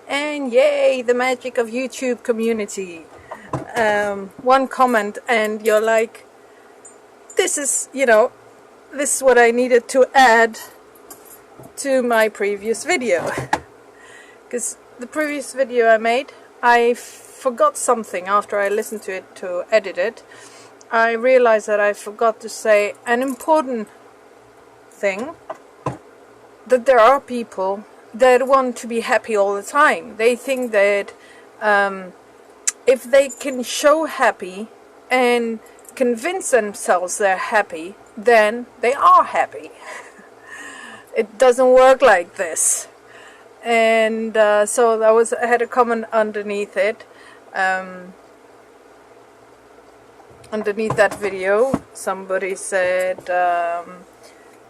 And yay, the magic of YouTube community. One comment and you're like, this is, this is what I needed to add to my previous video. Because the previous video I made, I forgot something after I listened to it to edit it. I realized that I forgot to say an important thing, that there are people that want to be happy all the time. They think that if they can show happy and convince themselves they're happy, then they are happy. It doesn't work like this. And so I had a comment underneath it. Underneath that video, somebody said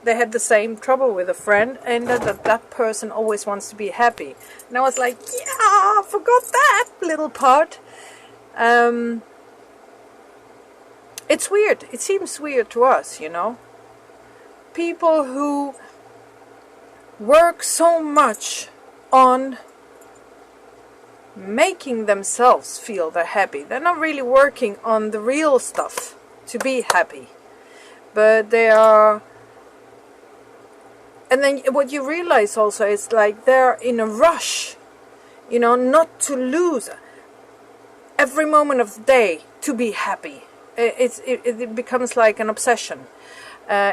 they had the same trouble with a friend, and that person always wants to be happy. And I was like, yeah, I forgot that little part. It's weird. It seems weird to us, People who work so much on making themselves feel they're happy. They're not really working on the real stuff to be happy. But they are... And then what you realize also is like they're in a rush, not to lose every moment of the day to be happy. It becomes like an obsession.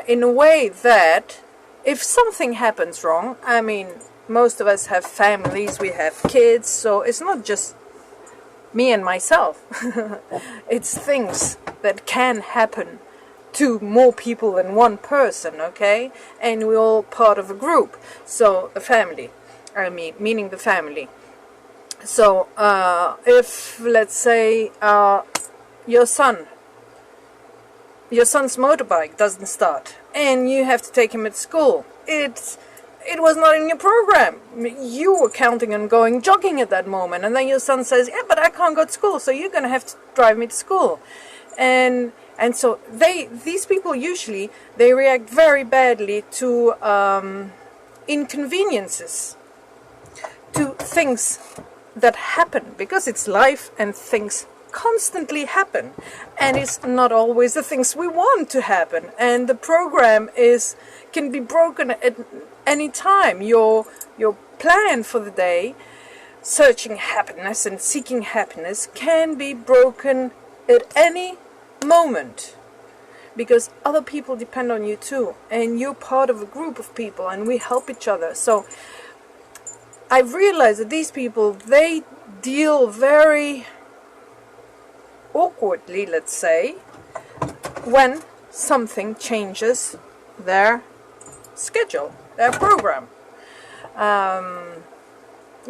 In a way that if something happens wrong, I mean, most of us have families, we have kids, so it's not just me and myself. It's things that can happen to more people than one person, okay? And we're all part of a group, so a family, meaning the family. So if, let's say, your son's motorbike doesn't start and you have to take him at school, it was not in your program. You were counting on going jogging at that moment, and then your son says, yeah, but I can't go to school, so you're going to have to drive me to school. And so these people usually, they react very badly to inconveniences, to things that happen, because it's life and things constantly happen, and it's not always the things we want to happen, and the program can be broken at any time. Your plan for the day, searching happiness and seeking happiness, can be broken at any moment, because other people depend on you too, and you're part of a group of people, and we help each other. So I realized that these people, they deal very awkwardly, let's say, when something changes their schedule, their program,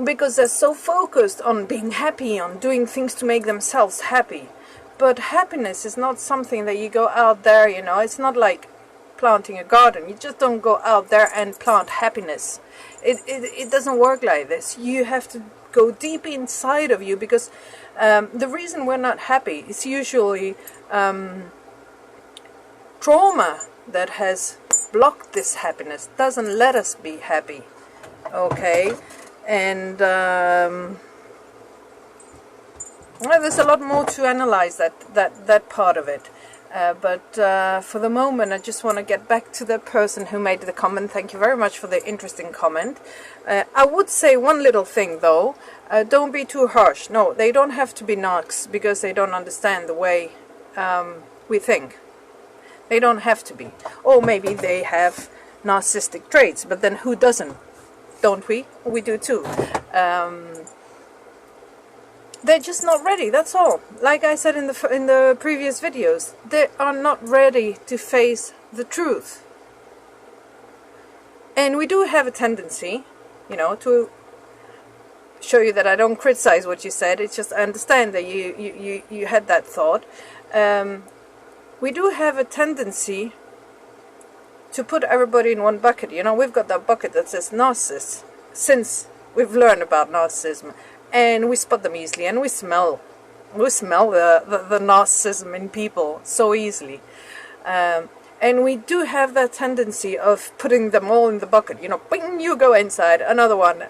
because they're so focused on being happy, on doing things to make themselves happy. But happiness is not something that you go out there, it's not like planting a garden. You just don't go out there and plant happiness. It doesn't work like this. You have to go deep inside of you, because the reason we're not happy is usually trauma that has blocked this happiness, doesn't let us be happy, okay? And well, there's a lot more to analyze that part of it. But for the moment, I just want to get back to the person who made the comment. Thank you very much for the interesting comment. I would say one little thing, though. Don't be too harsh. No, they don't have to be narcs because they don't understand the way we think. They don't have to be. Or maybe they have narcissistic traits, but then who doesn't? Don't we? We do too. They're just not ready, that's all. Like I said in the previous videos, they are not ready to face the truth. And we do have a tendency, to show you that I don't criticize what you said. It's just I understand that you had that thought. We do have a tendency to put everybody in one bucket. We've got that bucket that says narcissists, since we've learned about narcissism. And we spot them easily, and we smell the narcissism in people so easily. And we do have that tendency of putting them all in the bucket. Bing, you go inside, another one.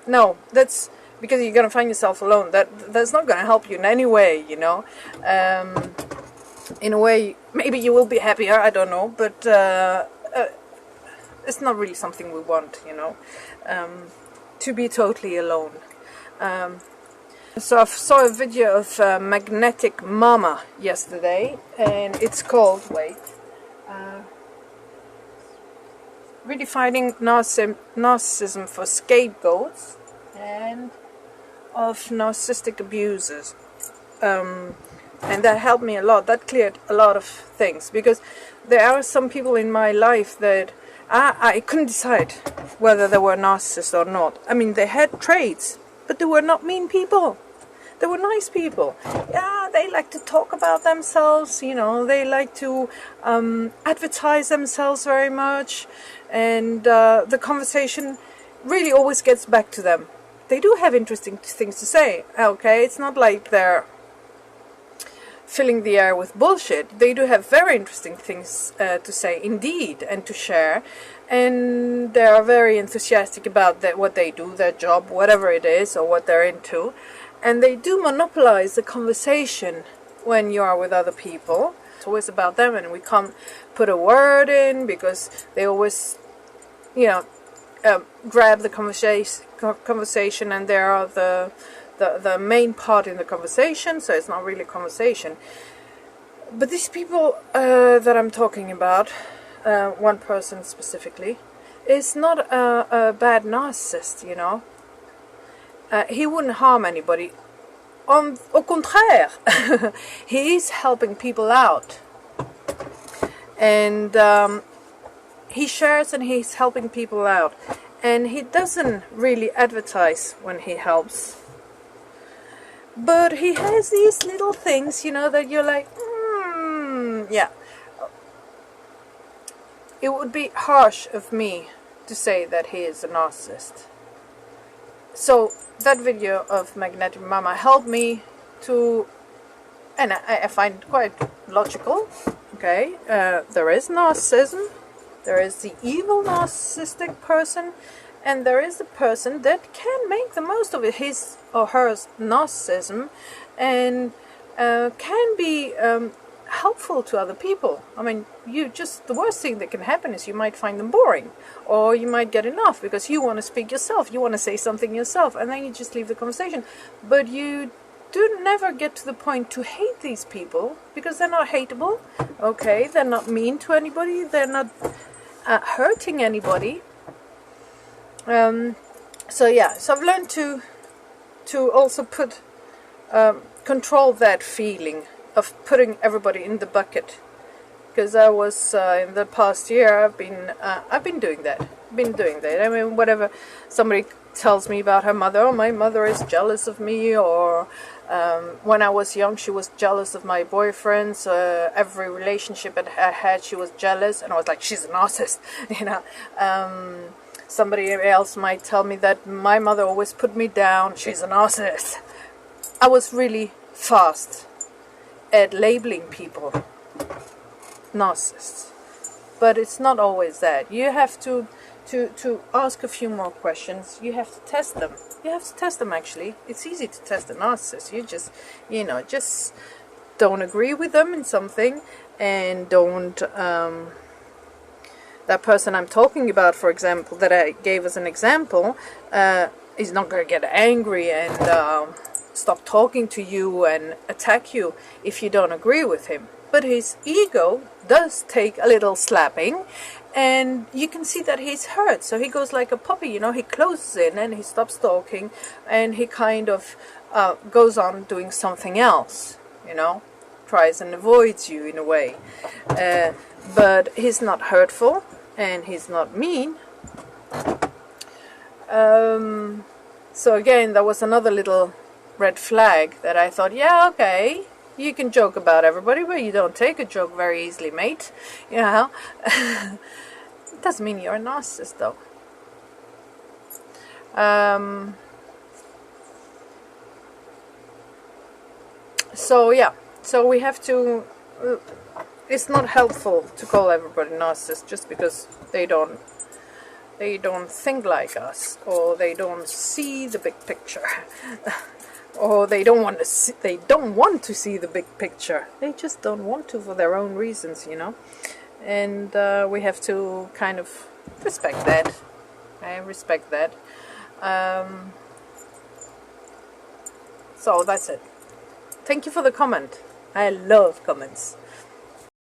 no, that's because you're gonna find yourself alone. That's not gonna help you in any way, you know. In a way, maybe you will be happier. I don't know, but it's not really something we want, you know, to be totally alone. So I saw a video of Magnetic Mama yesterday, and it's called, Redefining Narcissism for Scapegoats and of Narcissistic Abusers. And that helped me a lot. That cleared a lot of things, because there are some people in my life that I couldn't decide whether they were narcissists or not. I mean, they had traits, but they were not mean people. They were nice people. Yeah, they like to talk about themselves, you know, they like to advertise themselves very much, and the conversation really always gets back to them. They do have interesting things to say, okay? It's not like they're filling the air with bullshit. They do have very interesting things to say, indeed, and to share, and they are very enthusiastic about what they do, their job, whatever it is, or what they're into, and they do monopolize the conversation when you are with other people. It's always about them, and we can't put a word in because they always, you know, grab the conversation, and they are the main part in the conversation, so it's not really a conversation. But these people that I'm talking about, one person specifically, is not a bad narcissist, you know. He wouldn't harm anybody. Au contraire, he is helping people out. And he shares and he's helping people out. And he doesn't really advertise when he helps. But he has these little things, you know, that you're like, yeah. It would be harsh of me to say that he is a narcissist. So that video of Magnetic Mama helped me to, and I find it quite logical, okay? There is narcissism, there is the evil narcissistic person, and there is the person that can make the most of it, his or her narcissism, and can be helpful to other people. I mean, the worst thing that can happen is you might find them boring, or you might get enough because you want to speak yourself, you want to say something yourself, and then you just leave the conversation. But you do never get to the point to hate these people, because they're not hateable, okay? They're not mean to anybody, they're not hurting anybody. So yeah, so I've learned to also control that feeling of putting everybody in the bucket, because I was in the past year I've been doing that. I mean, whatever somebody tells me about her mother, oh, my mother is jealous of me, or when I was young she was jealous of my boyfriends, every relationship I had she was jealous, and I was like, she's a narcissist, you know. Somebody else might tell me that my mother always put me down, she's a narcissist. I was really fast at labeling people narcissists, but it's not always that. You have to ask a few more questions. You have to test them. Actually. It's easy to test a narcissist. You just, you know, just don't agree with them in something, and don't that person I'm talking about, for example, that I gave as an example, is not going to get angry and stop talking to you and attack you if you don't agree with him. But his ego does take a little slapping, and you can see that he's hurt. So he goes like a puppy, you know, he closes in and he stops talking, and he kind of goes on doing something else, you know, tries and avoids you in a way. But he's not hurtful and he's not mean. So again, that was another little red flag that I thought, yeah, okay, you can joke about everybody, but you don't take a joke very easily, mate. You know, it doesn't mean you're a narcissist, though. So yeah, so we have to. It's not helpful to call everybody narcissist just because they don't they don't think like us, or they don't see the big picture, or they don't want to see the big picture. They just don't want to for their own reasons, you know. And we have to kind of respect that. I respect that. So that's it. Thank you for the comment. I love comments.